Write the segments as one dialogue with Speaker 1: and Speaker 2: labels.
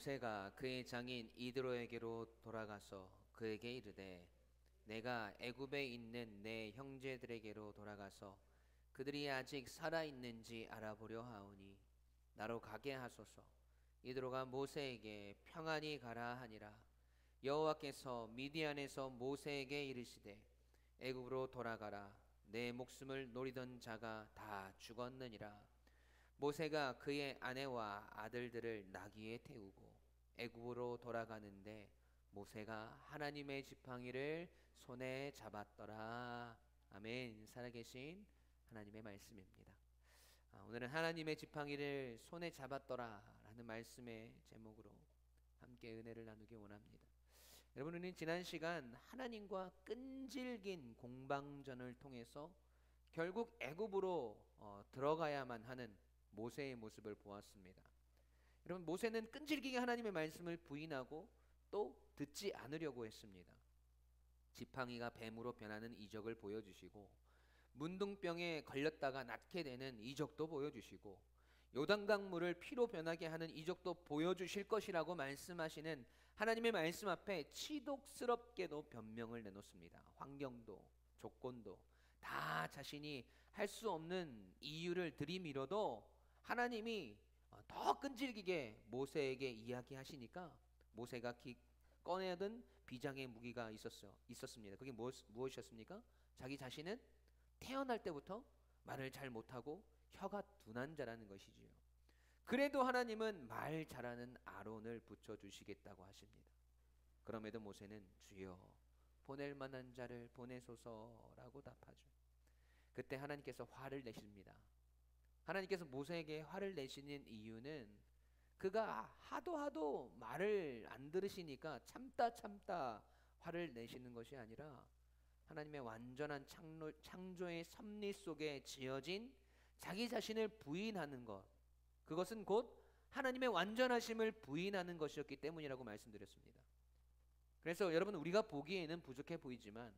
Speaker 1: 모세가 그의 장인 이드로에게로 돌아가서 그에게 이르되 내가 애굽에 있는 내 형제들에게로 돌아가서 그들이 아직 살아 있는지 알아보려 하오니 나로 가게 하소서. 이드로가 모세에게 평안히 가라 하니라. 여호와께서 미디안에서 모세에게 이르시되 애굽으로 돌아가라. 내 목숨을 노리던 자가 다 죽었느니라. 모세가 그의 아내와 아들들을 나귀에 태우고 애굽으로 돌아가는데 모세가 하나님의 지팡이를 손에 잡았더라. 아멘. 살아계신 하나님의 말씀입니다. 오늘은 하나님의 지팡이를 손에 잡았더라 라는 말씀의 제목으로 함께 은혜를 나누기 원합니다. 여러분, 우리는 지난 시간 하나님과 끈질긴 공방전을 통해서 결국 애굽으로 들어가야만 하는 모세의 모습을 보았습니다. 여러분, 모세는 끈질기게 하나님의 말씀을 부인하고 또 듣지 않으려고 했습니다. 지팡이가 뱀으로 변하는 이적을 보여주시고 문둥병에 걸렸다가 낫게 되는 이적도 보여주시고 요단강 물을 피로 변하게 하는 이적도 보여주실 것이라고 말씀하시는 하나님의 말씀 앞에 치독스럽게도 변명을 내놓습니다. 환경도 조건도 다 자신이 할 수 없는 이유를 들이밀어도 하나님이 더 끈질기게 모세에게 이야기하시니까 모세가 꺼내든 비장의 무기가 있었습니다. 그게 무엇이었습니까? 자기 자신은 태어날 때부터 말을 잘 못하고 혀가 둔한 자라는 것이지요. 그래도 하나님은 말 잘하는 아론을 붙여주시겠다고 하십니다. 그럼에도 모세는 주여 보낼 만한 자를 보내소서라고 답하죠. 그때 하나님께서 화를 내십니다. 하나님께서 모세에게 화를 내시는 이유는 그가 하도 말을 안 들으시니까 참다 화를 내시는 것이 아니라 하나님의 완전한 창조의 섭리 속에 지어진 자기 자신을 부인하는 것, 그것은 곧 하나님의 완전하심을 부인하는 것이었기 때문이라고 말씀드렸습니다. 그래서 여러분, 우리가 보기에는 부족해 보이지만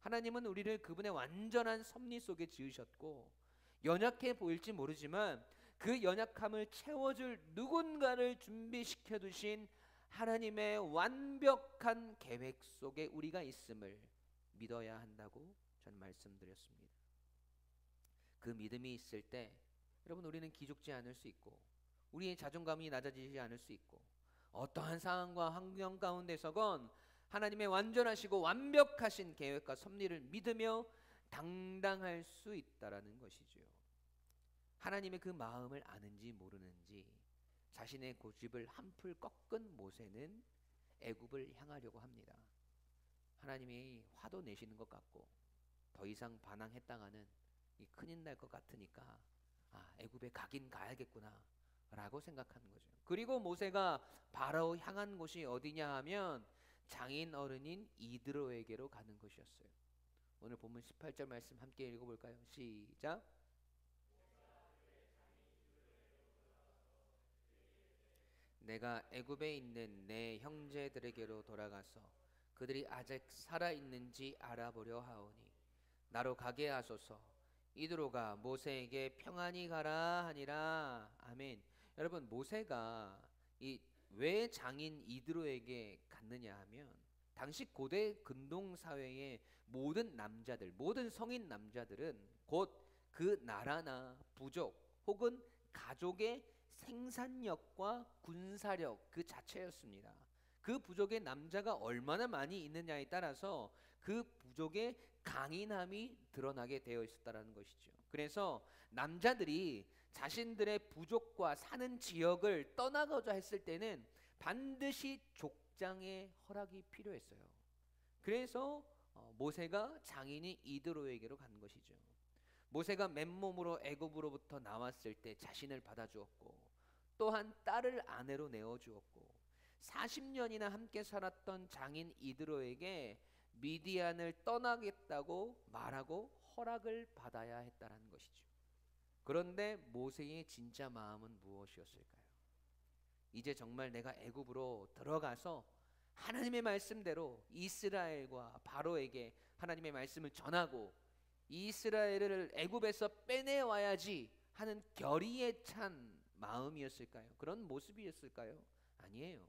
Speaker 1: 하나님은 우리를 그분의 완전한 섭리 속에 지으셨고 연약해 보일지 모르지만 그 연약함을 채워줄 누군가를 준비시켜 두신 하나님의 완벽한 계획 속에 우리가 있음을 믿어야 한다고 저는 말씀드렸습니다. 그 믿음이 있을 때 여러분, 우리는 기죽지 않을 수 있고 우리의 자존감이 낮아지지 않을 수 있고 어떠한 상황과 환경 가운데서건 하나님의 완전하시고 완벽하신 계획과 섭리를 믿으며 당당할 수 있다라는 것이지요. 하나님의 그 마음을 아는지 모르는지 자신의 고집을 한풀 꺾은 모세는 애굽을 향하려고 합니다. 하나님이 화도 내시는 것 같고 더 이상 반항했다가는 큰일 날 것 같으니까 애굽에 가긴 가야겠구나 라고 생각하는 거죠. 그리고 모세가 바로 향한 곳이 어디냐 하면 장인 어른인 이드로에게로 가는 것이었어요. 오늘 본문 18절 말씀 함께 읽어볼까요? 시작. 내가 애굽에 있는 내 형제들에게로 돌아가서 그들이 아직 살아있는지 알아보려 하오니 나로 가게 하소서. 이드로가 모세에게 평안히 가라 하니라. 아멘. 여러분, 모세가 왜 장인 이드로에게 갔느냐 하면 당시 고대 근동 사회의 모든 남자들, 모든 성인 남자들은 곧 그 나라나 부족 혹은 가족의 생산력과 군사력 그 자체였습니다. 그 부족의 남자가 얼마나 많이 있느냐에 따라서 그 부족의 강인함이 드러나게 되어 있었다는 것이죠. 그래서 남자들이 자신들의 부족과 사는 지역을 떠나고자 했을 때는 반드시 족장의 허락이 필요했어요. 그래서 모세가 장인이 이드로에게로 간 것이죠. 모세가 맨몸으로 애굽으로부터 나왔을 때 자신을 받아주었고 또한 딸을 아내로 내어주었고 40년이나 함께 살았던 장인 이드로에게 미디안을 떠나겠다고 말하고 허락을 받아야 했다는 것이죠. 그런데 모세의 진짜 마음은 무엇이었을까요? 이제 정말 내가 애굽으로 들어가서 하나님의 말씀대로 이스라엘과 바로에게 하나님의 말씀을 전하고 이스라엘을 애굽에서 빼내와야지 하는 결의에 찬 마음이었을까요? 그런 모습이었을까요? 아니에요.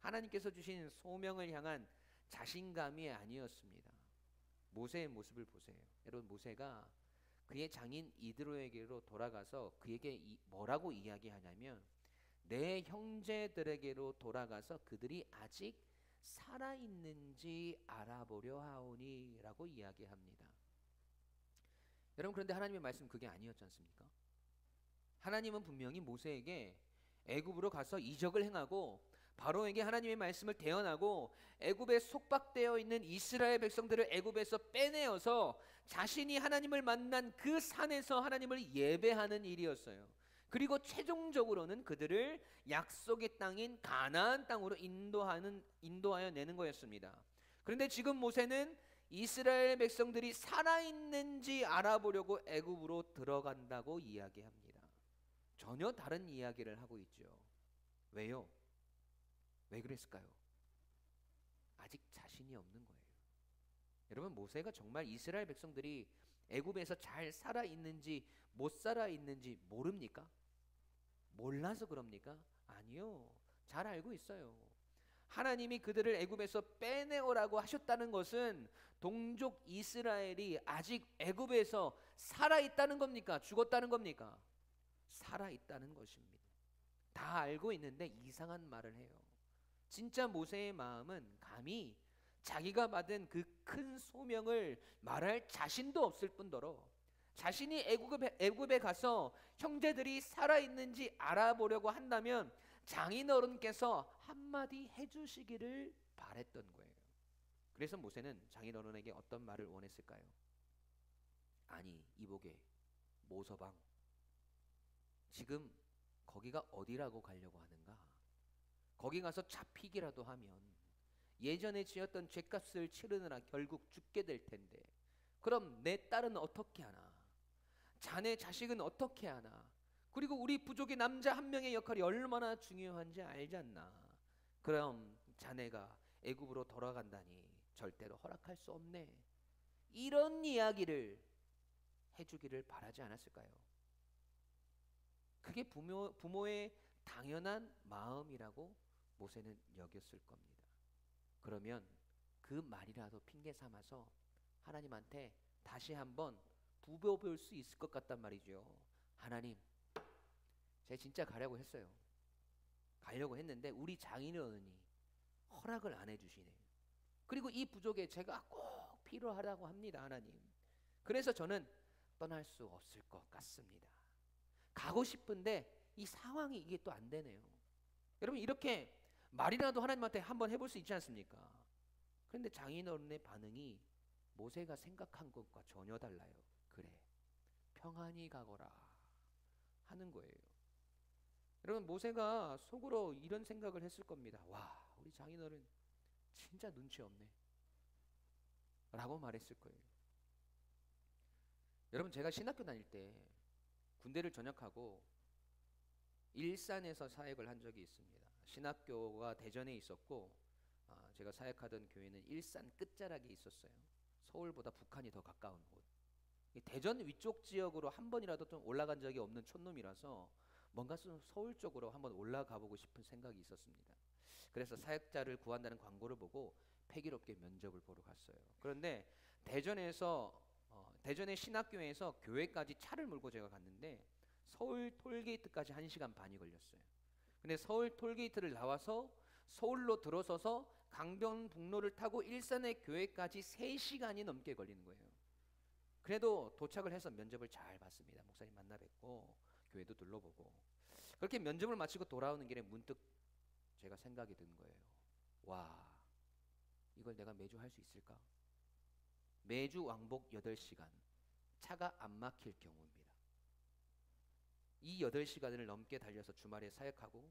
Speaker 1: 하나님께서 주신 소명을 향한 자신감이 아니었습니다. 모세의 모습을 보세요. 여러분, 모세가 그의 장인 이드로에게로 돌아가서 그에게 뭐라고 이야기하냐면, 내 형제들에게로 돌아가서 그들이 아직 살아있는지 알아보려 하오니 라고 이야기합니다. 여러분, 그런데 하나님의 말씀 그게 아니었지 않습니까? 하나님은 분명히 모세에게 애굽으로 가서 이적을 행하고 바로에게 하나님의 말씀을 대언하고 애굽에 속박되어 있는 이스라엘 백성들을 애굽에서 빼내어서 자신이 하나님을 만난 그 산에서 하나님을 예배하는 일이었어요. 그리고 최종적으로는 그들을 약속의 땅인 가나안 땅으로 인도하여 내는 거였습니다. 그런데 지금 모세는 이스라엘 백성들이 살아있는지 알아보려고 애굽으로 들어간다고 이야기합니다. 전혀 다른 이야기를 하고 있죠. 왜요? 왜 그랬을까요? 아직 자신이 없는 거예요. 여러분, 모세가 정말 이스라엘 백성들이 애굽에서 잘 살아 있는지 못 살아 있는지 모릅니까? 몰라서 그럽니까? 아니요. 잘 알고 있어요. 하나님이 그들을 애굽에서 빼내오라고 하셨다는 것은 동족 이스라엘이 아직 애굽에서 살아 있다는 겁니까? 죽었다는 겁니까? 살아 있다는 것입니다. 다 알고 있는데 이상한 말을 해요. 진짜 모세의 마음은 감히 자기가 받은 그 큰 소명을 말할 자신도 없을 뿐더러 자신이 애굽에 가서 형제들이 살아있는지 알아보려고 한다면 장인어른께서 한마디 해주시기를 바랬던 거예요. 그래서 모세는 장인어른에게 어떤 말을 원했을까요? 아니, 이보게 모서방, 지금 거기가 어디라고 가려고 하는가? 거기 가서 잡히기라도 하면 예전에 지었던 죄값을 치르느라 결국 죽게 될 텐데, 그럼 내 딸은 어떻게 하나? 자네 자식은 어떻게 하나? 그리고 우리 부족의 남자 한 명의 역할이 얼마나 중요한지 알지 않나? 그럼 자네가 애굽으로 돌아간다니 절대로 허락할 수 없네. 이런 이야기를 해주기를 바라지 않았을까요? 그게 부모의 당연한 마음이라고 모세는 여겼을 겁니다. 그러면 그 말이라도 핑계 삼아서 하나님한테 다시 한번 부벼볼 수 있을 것 같단 말이죠. 하나님, 제가 진짜 가려고 했어요. 가려고 했는데 우리 장인어른이 허락을 안 해주시네요. 그리고 이 부족에 제가 꼭 필요하다고 합니다, 하나님. 그래서 저는 떠날 수 없을 것 같습니다. 가고 싶은데 이 상황이 이게 또 안 되네요. 여러분, 이렇게 말이라도 하나님한테 한번 해볼 수 있지 않습니까? 그런데 장인어른의 반응이 모세가 생각한 것과 전혀 달라요. 그래, 평안히 가거라 하는 거예요. 여러분, 모세가 속으로 이런 생각을 했을 겁니다. 와, 우리 장인어른 진짜 눈치 없네 라고 말했을 거예요. 여러분, 제가 신학교 다닐 때 군대를 전역하고 일산에서 사역을 한 적이 있습니다. 신학교가 대전에 있었고 제가 사역하던 교회는 일산 끝자락에 있었어요. 서울보다 북한이 더 가까운 곳. 대전 위쪽 지역으로 한 번이라도 좀 올라간 적이 없는 촌놈이라서 뭔가 좀 서울 쪽으로 한번 올라가 보고 싶은 생각이 있었습니다. 그래서 사역자를 구한다는 광고를 보고 패기롭게 면접을 보러 갔어요. 그런데 대전의 신학교에서 교회까지 차를 몰고 제가 갔는데 서울 톨게이트까지 1시간 반이 걸렸어요. 근데 서울 톨게이트를 나와서 서울로 들어서서 강변북로를 타고 일산의 교회까지 3시간이 넘게 걸리는 거예요. 그래도 도착을 해서 면접을 잘 봤습니다. 목사님 만나 뵙고 교회도 둘러보고. 그렇게 면접을 마치고 돌아오는 길에 문득 제가 생각이 든 거예요. 와, 이걸 내가 매주 할 수 있을까? 매주 왕복 8시간 차가 안 막힐 경우입니다. 이 8시간을 넘게 달려서 주말에 사역하고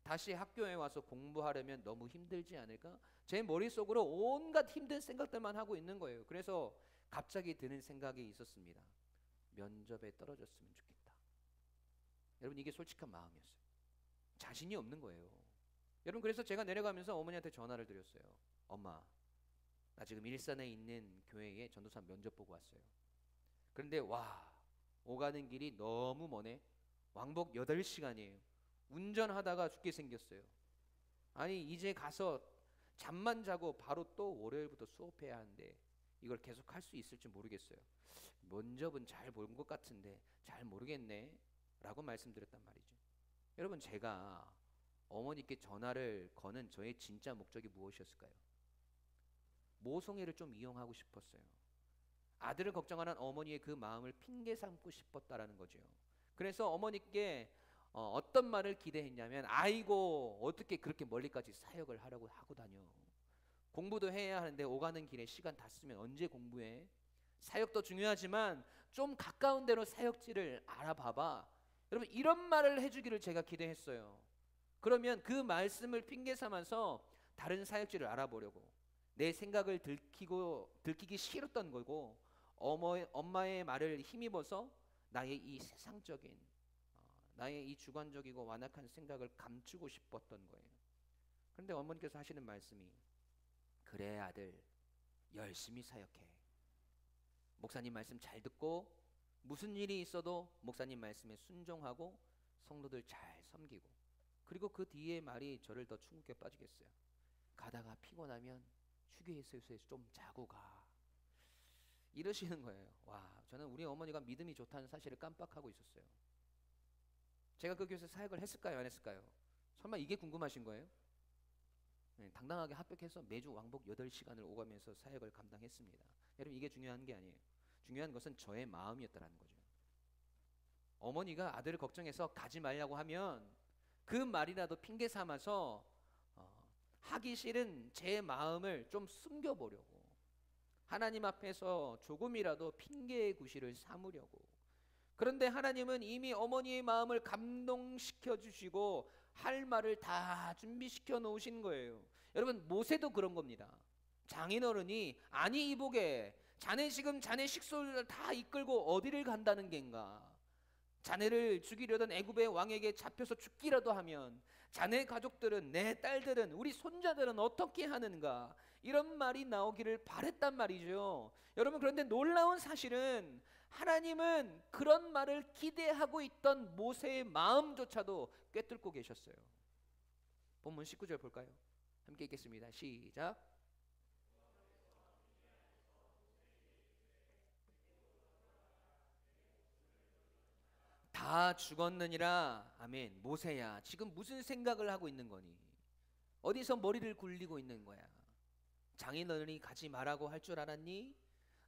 Speaker 1: 다시 학교에 와서 공부하려면 너무 힘들지 않을까? 제 머릿속으로 온갖 힘든 생각들만 하고 있는 거예요. 그래서 갑자기 드는 생각이 있었습니다. 면접에 떨어졌으면 좋겠다. 여러분, 이게 솔직한 마음이었어요. 자신이 없는 거예요. 여러분, 그래서 제가 내려가면서 어머니한테 전화를 드렸어요. 엄마, 나 지금 일산에 있는 교회에 전도사 면접 보고 왔어요. 그런데 와, 오가는 길이 너무 머네. 왕복 8시간이에요. 운전하다가 죽게 생겼어요. 아니 이제 가서 잠만 자고 바로 또 월요일부터 수업해야 하는데 이걸 계속 할 수 있을지 모르겠어요. 면접은 잘 본 것 같은데 잘 모르겠네 라고 말씀드렸단 말이죠. 여러분, 제가 어머니께 전화를 거는 저의 진짜 목적이 무엇이었을까요? 모성애를 좀 이용하고 싶었어요. 아들을 걱정하는 어머니의 그 마음을 핑계 삼고 싶었다라는 거죠. 그래서 어머니께 어떤 말을 기대했냐면, 아이고 어떻게 그렇게 멀리까지 사역을 하려고 하고 다녀. 공부도 해야 하는데 오가는 길에 시간 다 쓰면 언제 공부해. 사역도 중요하지만 좀 가까운 데로 사역지를 알아봐봐. 여러분, 이런 말을 해주기를 제가 기대했어요. 그러면 그 말씀을 핑계 삼아서 다른 사역지를 알아보려고 내 생각을 들키기 싫었던 거고, 엄마의 말을 힘입어서 나의 이 세상적인 나의 이 주관적이고 완악한 생각을 감추고 싶었던 거예요. 그런데 어머니께서 하시는 말씀이, 그래 아들, 열심히 사역해. 목사님 말씀 잘 듣고 무슨 일이 있어도 목사님 말씀에 순종하고 성도들 잘 섬기고. 그리고 그 뒤에 말이 저를 더 충격에 빠지겠어요. 가다가 피곤하면 휴게소에서 좀 자고 가. 이러시는 거예요. 와, 저는 우리 어머니가 믿음이 좋다는 사실을 깜빡하고 있었어요. 제가 그 교회에서 사역을 했을까요, 안 했을까요? 설마 이게 궁금하신 거예요? 네, 당당하게 합격해서 매주 왕복 8시간을 오가면서 사역을 감당했습니다. 여러분, 이게 중요한 게 아니에요. 중요한 것은 저의 마음이었다는 거죠. 어머니가 아들을 걱정해서 가지 말라고 하면 그 말이라도 핑계 삼아서 하기 싫은 제 마음을 좀 숨겨보려고, 하나님 앞에서 조금이라도 핑계의 구실을 삼으려고. 그런데 하나님은 이미 어머니의 마음을 감동시켜 주시고 할 말을 다 준비시켜 놓으신 거예요. 여러분, 모세도 그런 겁니다. 장인어른이, 아니 이보게, 자네 지금 자네 식솔을 다 이끌고 어디를 간다는 겐가? 자네를 죽이려던 애굽의 왕에게 잡혀서 죽기라도 하면 자네 가족들은, 내 딸들은, 우리 손자들은 어떻게 하는가? 이런 말이 나오기를 바랬단 말이죠. 여러분, 그런데 놀라운 사실은 하나님은 그런 말을 기대하고 있던 모세의 마음조차도 꿰뚫고 계셨어요. 본문 19절 볼까요? 함께 읽겠습니다. 시작. 다 죽었느니라. 아멘. 모세야, 지금 무슨 생각을 하고 있는 거니? 어디서 머리를 굴리고 있는 거야? 장인어른이 가지 말라고 할 줄 알았니?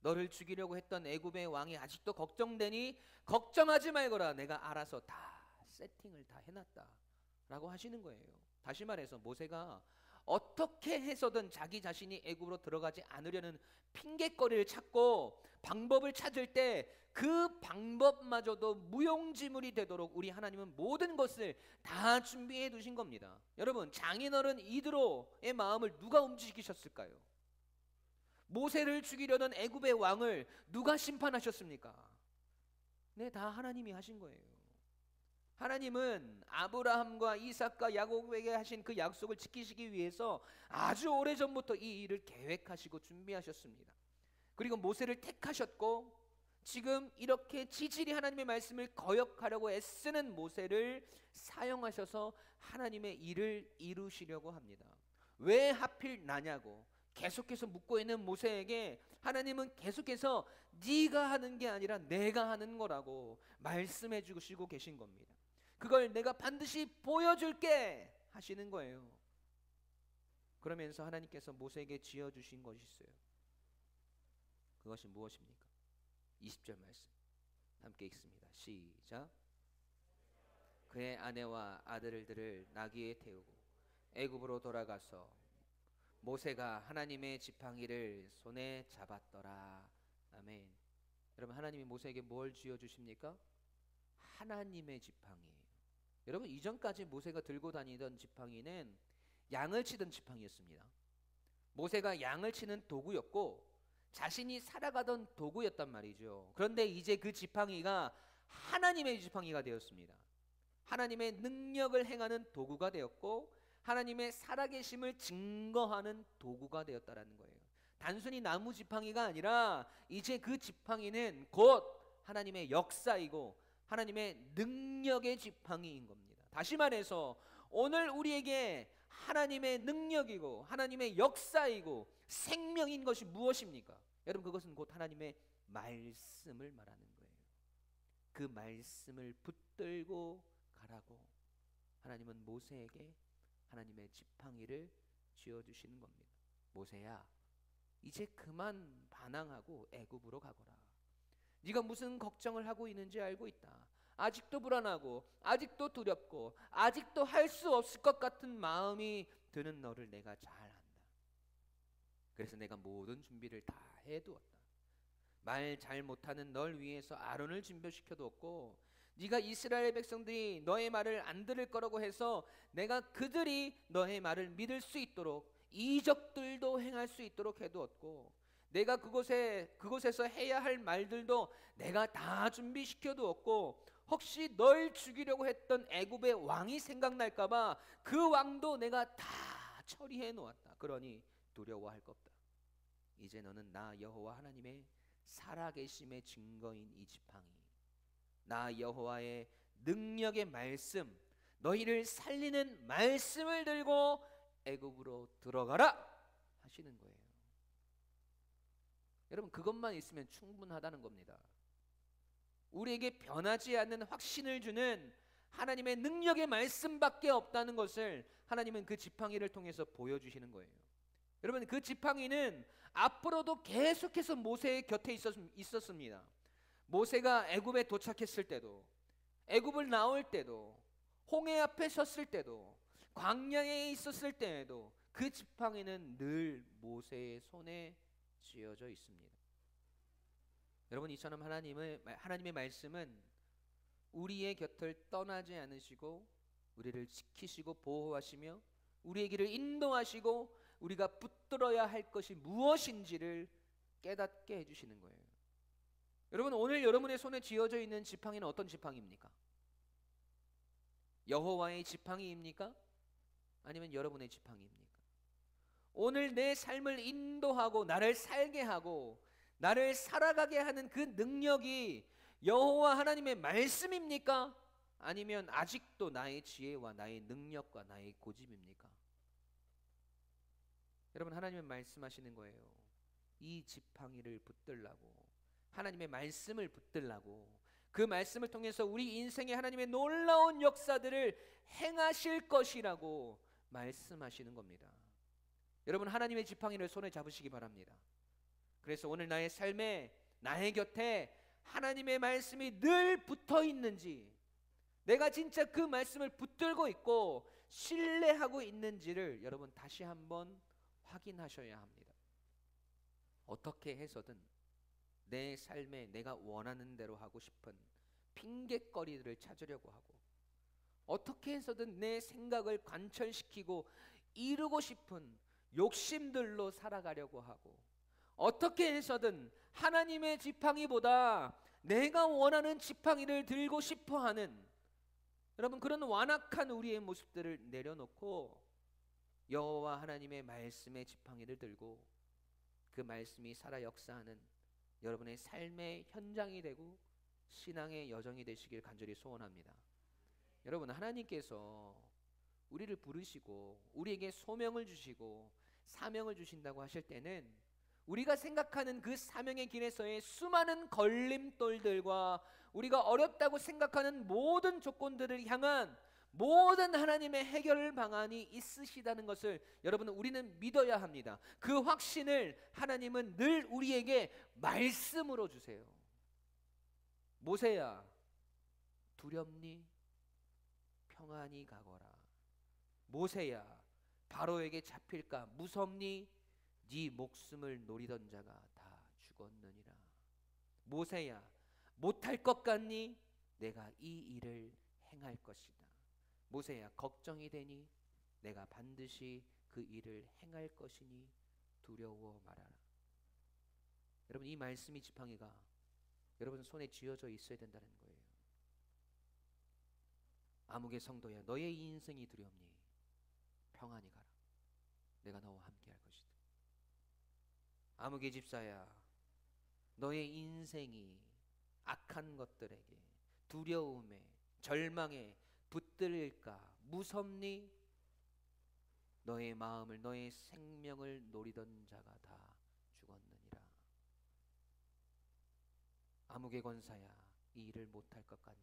Speaker 1: 너를 죽이려고 했던 애굽의 왕이 아직도 걱정되니? 걱정하지 말거라. 내가 알아서 다 세팅을 다 해놨다 라고 하시는 거예요. 다시 말해서 모세가 어떻게 해서든 자기 자신이 애굽으로 들어가지 않으려는 핑계거리를 찾고 방법을 찾을 때 그 방법마저도 무용지물이 되도록 우리 하나님은 모든 것을 다 준비해 두신 겁니다. 여러분, 장인어른 이드로의 마음을 누가 움직이셨을까요? 모세를 죽이려던 애굽의 왕을 누가 심판하셨습니까? 네, 다 하나님이 하신 거예요. 하나님은 아브라함과 이삭과 야곱에게 하신 그 약속을 지키시기 위해서 아주 오래전부터 이 일을 계획하시고 준비하셨습니다. 그리고 모세를 택하셨고, 지금 이렇게 지질이 하나님의 말씀을 거역하려고 애쓰는 모세를 사용하셔서 하나님의 일을 이루시려고 합니다. 왜 하필 나냐고 계속해서 묻고 있는 모세에게 하나님은 계속해서 네가 하는 게 아니라 내가 하는 거라고 말씀해 주시고 계신 겁니다. 그걸 내가 반드시 보여줄게 하시는 거예요. 그러면서 하나님께서 모세에게 지어주신 것이 있어요. 그것이 무엇입니까? 20절 말씀 함께 읽습니다. 시작. 그의 아내와 아들들을 나귀에 태우고 애굽으로 돌아가서 모세가 하나님의 지팡이를 손에 잡았더라. 아멘. 여러분, 하나님이 모세에게 뭘 쥐어주십니까? 하나님의 지팡이에요. 여러분, 이전까지 모세가 들고 다니던 지팡이는 양을 치던 지팡이였습니다. 모세가 양을 치는 도구였고 자신이 살아가던 도구였단 말이죠. 그런데 이제 그 지팡이가 하나님의 지팡이가 되었습니다. 하나님의 능력을 행하는 도구가 되었고 하나님의 살아계심을 증거하는 도구가 되었다라는 거예요. 단순히 나무 지팡이가 아니라 이제 그 지팡이는 곧 하나님의 역사이고 하나님의 능력의 지팡이인 겁니다. 다시 말해서 오늘 우리에게 하나님의 능력이고 하나님의 역사이고 생명인 것이 무엇입니까? 여러분, 그것은 곧 하나님의 말씀을 말하는 거예요. 그 말씀을 붙들고 가라고 하나님은 모세에게 하나님의 지팡이를 쥐어주시는 겁니다. 모세야, 이제 그만 반항하고 애굽으로 가거라. 네가 무슨 걱정을 하고 있는지 알고 있다. 아직도 불안하고 아직도 두렵고 아직도 할 수 없을 것 같은 마음이 드는 너를 내가 잘 안다. 그래서 내가 모든 준비를 다 해두었다. 말 잘 못하는 널 위해서 아론을 준비시켜 두었고, 네가 이스라엘 백성들이 너의 말을 안 들을 거라고 해서 내가 그들이 너의 말을 믿을 수 있도록 이적들도 행할 수 있도록 해두었고, 내가 그곳에서 해야 할 말들도 내가 다 준비시켜 두었고, 혹시 널 죽이려고 했던 애굽의 왕이 생각날까봐 그 왕도 내가 다 처리해 놓았다. 그러니 두려워할 것 없다. 이제 너는 나 여호와 하나님의 살아계심의 증거인 이 지팡이, 나 여호와의 능력의 말씀, 너희를 살리는 말씀을 들고 애굽으로 들어가라 하시는 거예요. 여러분, 그것만 있으면 충분하다는 겁니다. 우리에게 변하지 않는 확신을 주는 하나님의 능력의 말씀밖에 없다는 것을 하나님은 그 지팡이를 통해서 보여주시는 거예요. 여러분, 그 지팡이는 앞으로도 계속해서 모세의 곁에 있었습니다. 모세가 애굽에 도착했을 때도, 애굽을 나올 때도, 홍해 앞에 섰을 때도, 광야에 있었을 때에도 그 지팡이는 늘 모세의 손에 쥐어져 있습니다. 여러분, 이처럼 하나님의 말씀은 우리의 곁을 떠나지 않으시고 우리를 지키시고 보호하시며 우리의 길을 인도하시고 우리가 붙들어야 할 것이 무엇인지를 깨닫게 해주시는 거예요. 여러분, 오늘 여러분의 손에 쥐어져 있는 지팡이는 어떤 지팡이입니까? 여호와의 지팡이입니까? 아니면 여러분의 지팡이입니까? 오늘 내 삶을 인도하고 나를 살게 하고 나를 살아가게 하는 그 능력이 여호와 하나님의 말씀입니까? 아니면 아직도 나의 지혜와 나의 능력과 나의 고집입니까? 여러분, 하나님은 말씀하시는 거예요. 이 지팡이를 붙들라고, 하나님의 말씀을 붙들라고, 그 말씀을 통해서 우리 인생에 하나님의 놀라운 역사들을 행하실 것이라고 말씀하시는 겁니다. 여러분, 하나님의 지팡이를 손에 잡으시기 바랍니다. 그래서 오늘 나의 삶에, 나의 곁에 하나님의 말씀이 늘 붙어 있는지, 내가 진짜 그 말씀을 붙들고 있고 신뢰하고 있는지를 여러분 다시 한번 확인하셔야 합니다. 어떻게 해서든 내 삶에 내가 원하는 대로 하고 싶은 핑곗거리들을 찾으려고 하고, 어떻게 해서든 내 생각을 관철시키고 이루고 싶은 욕심들로 살아가려고 하고, 어떻게 해서든 하나님의 지팡이보다 내가 원하는 지팡이를 들고 싶어하는, 여러분, 그런 완악한 우리의 모습들을 내려놓고 여호와 하나님의 말씀의 지팡이를 들고 그 말씀이 살아 역사하는 여러분의 삶의 현장이 되고 신앙의 여정이 되시길 간절히 소원합니다. 여러분, 하나님께서 우리를 부르시고 우리에게 소명을 주시고 사명을 주신다고 하실 때는 우리가 생각하는 그 사명의 길에서의 수많은 걸림돌들과 우리가 어렵다고 생각하는 모든 조건들을 향한 모든 하나님의 해결 방안이 있으시다는 것을 여러분, 우리는 믿어야 합니다. 그 확신을 하나님은 늘 우리에게 말씀으로 주세요. 모세야, 두렵니? 평안히 가거라. 모세야, 바로에게 잡힐까 무섭니? 네 목숨을 노리던 자가 다 죽었느니라. 모세야, 못할 것 같니? 내가 이 일을 행할 것이다. 모세야, 걱정이 되니? 내가 반드시 그 일을 행할 것이니 두려워 말아라. 여러분, 이 말씀이 지팡이가 여러분 손에 쥐어져 있어야 된다는 거예요. 아무개 성도야, 너의 인생이 두렵니? 평안히 가라. 내가 너와 함께 할 것이다. 아무개 집사야, 너의 인생이 악한 것들에게, 두려움에, 절망에 붙들릴까 무섭니? 너의 마음을 너의 생명을 노리던 자가 다 죽었느니라. 아무개 권사야, 이 일을 못할 것 같니?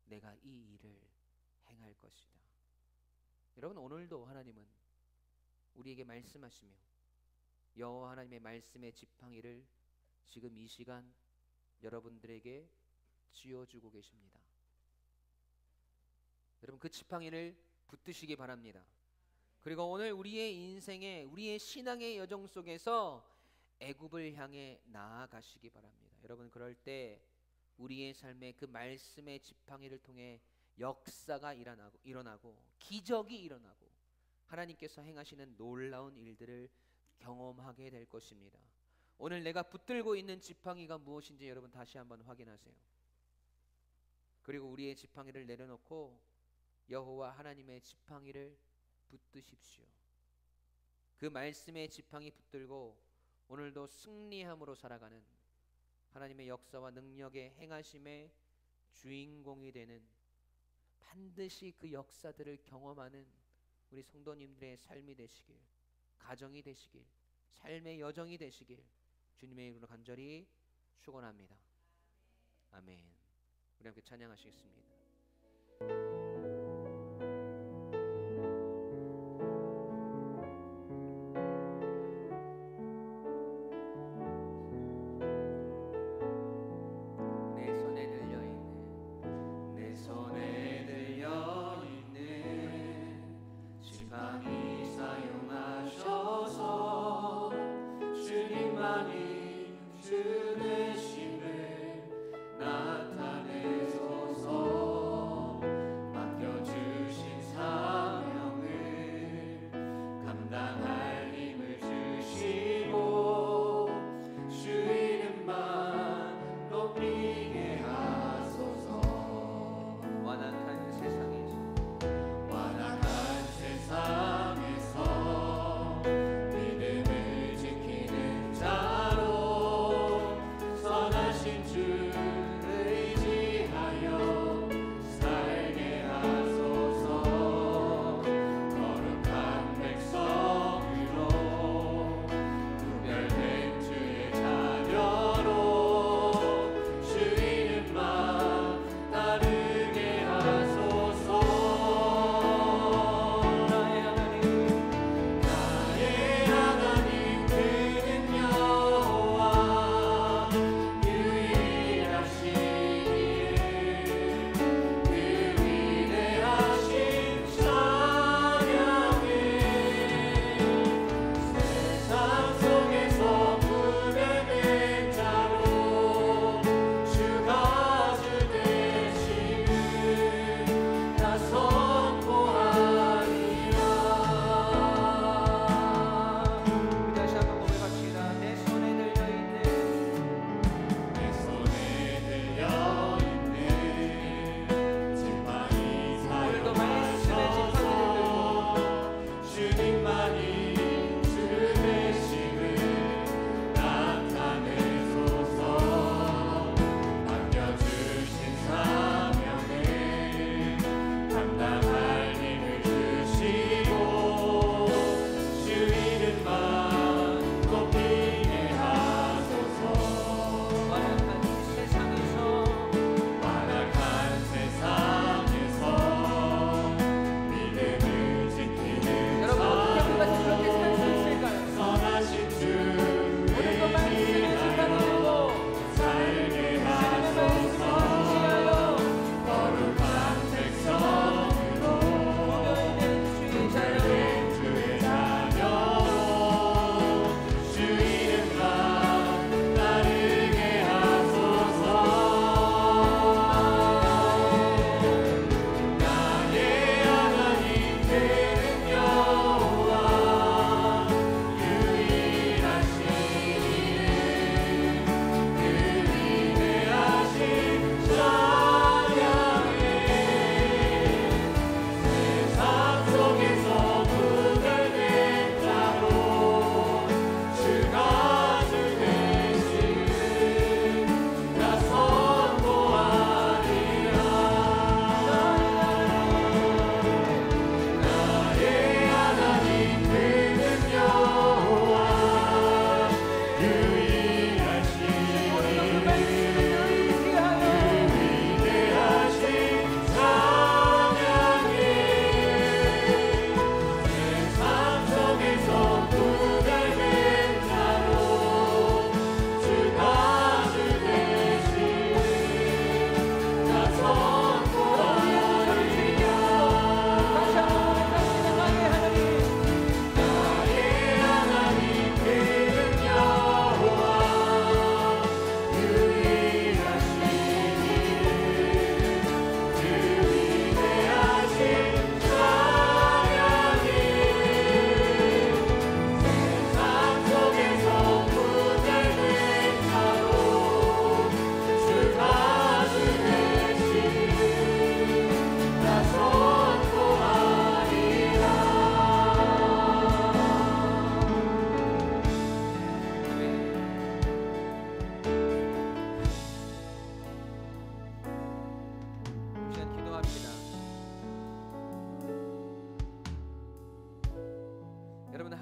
Speaker 1: 내가 이 일을 행할 것이다. 여러분, 오늘도 하나님은 우리에게 말씀하시며 여호와 하나님의 말씀의 지팡이를 지금 이 시간 여러분들에게 쥐어주고 계십니다. 여러분, 그 지팡이를 붙드시기 바랍니다. 그리고 오늘 우리의 인생의, 우리의 신앙의 여정 속에서 애굽을 향해 나아가시기 바랍니다. 여러분, 그럴 때 우리의 삶에 그 말씀의 지팡이를 통해 역사가 일어나고 기적이 일어나고 하나님께서 행하시는 놀라운 일들을 경험하게 될 것입니다. 오늘 내가 붙들고 있는 지팡이가 무엇인지 여러분 다시 한번 확인하세요. 그리고 우리의 지팡이를 내려놓고 여호와 하나님의 지팡이를 붙드십시오. 그 말씀의 지팡이 붙들고 오늘도 승리함으로 살아가는 하나님의 역사와 능력의 행하심의 주인공이 되는, 반드시 그 역사들을 경험하는 우리 성도님들의 삶이 되시길, 가정이 되시길, 삶의 여정이 되시길 주님의 이름으로 간절히 축원합니다. 아멘. 우리 함께 찬양하시겠습니다.
Speaker 2: 주님만이 주 되심을 나타내소서.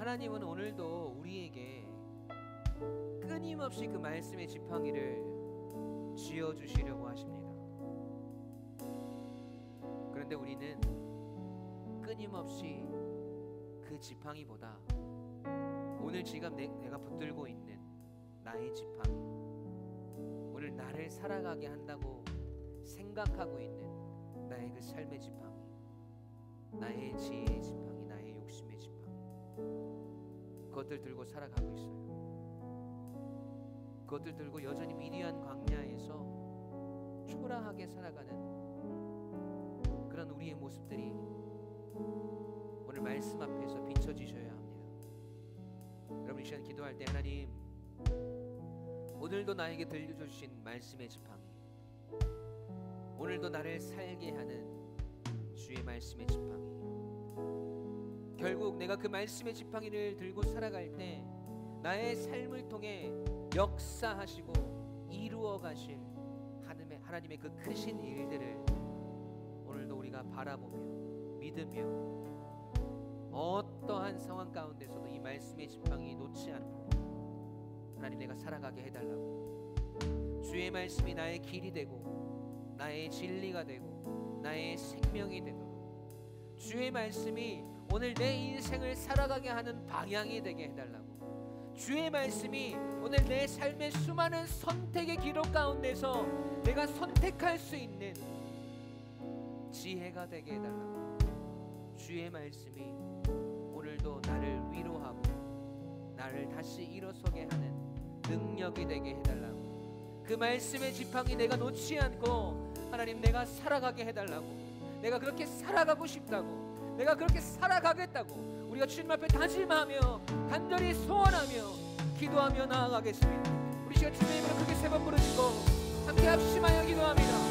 Speaker 1: 하나님은 오늘도 우리에게 끊임없이 그 말씀의 지팡이를 쥐어주시려고 하십니다. 그런데 우리는 끊임없이 그 지팡이보다 오늘 지금 내가 붙들고 있는 나의 지팡이, 오늘 나를 살아가게 한다고 생각하고 있는 나의 그 삶의 지팡이, 나의 지혜의 지팡이, 나의 욕심의 지팡이, 그것들 들고 살아가고 있어요. 그것들 들고 여전히 미디안 광야에서 초라하게 살아가는 그런 우리의 모습들이 오늘 말씀 앞에서 비춰지셔야 합니다. 여러분, 이 시간 기도할 때 하나님, 오늘도 나에게 들려주신 말씀의 지팡이, 오늘도 나를 살게 하는 주의 말씀의 지팡이, 결국 내가 그 말씀의 지팡이를 들고 살아갈 때 나의 삶을 통해 역사하시고 이루어 가실 하나님의 그 크신 일들을 오늘도 우리가 바라보며 믿으며 어떠한 상황 가운데서도 이 말씀의 지팡이 놓지 않고 하나님, 내가 살아가게 해달라고, 주의 말씀이 나의 길이 되고 나의 진리가 되고 나의 생명이 되도록, 주의 말씀이 오늘 내 인생을 살아가게 하는 방향이 되게 해달라고, 주의 말씀이 오늘 내 삶의 수많은 선택의 기록 가운데서 내가 선택할 수 있는 지혜가 되게 해달라고, 주의 말씀이 오늘도 나를 위로하고 나를 다시 일어서게 하는 능력이 되게 해달라고, 그 말씀의 지팡이 내가 놓지 않고 하나님, 내가 살아가게 해달라고, 내가 그렇게 살아가고 싶다고, 내가 그렇게 살아가겠다고 우리가 주님 앞에 다짐하며 간절히 소원하며 기도하며 나아가겠습니다. 우리 시간 주님의 이름으로 크게 세 번 부르시고 함께 합심하여 기도합니다.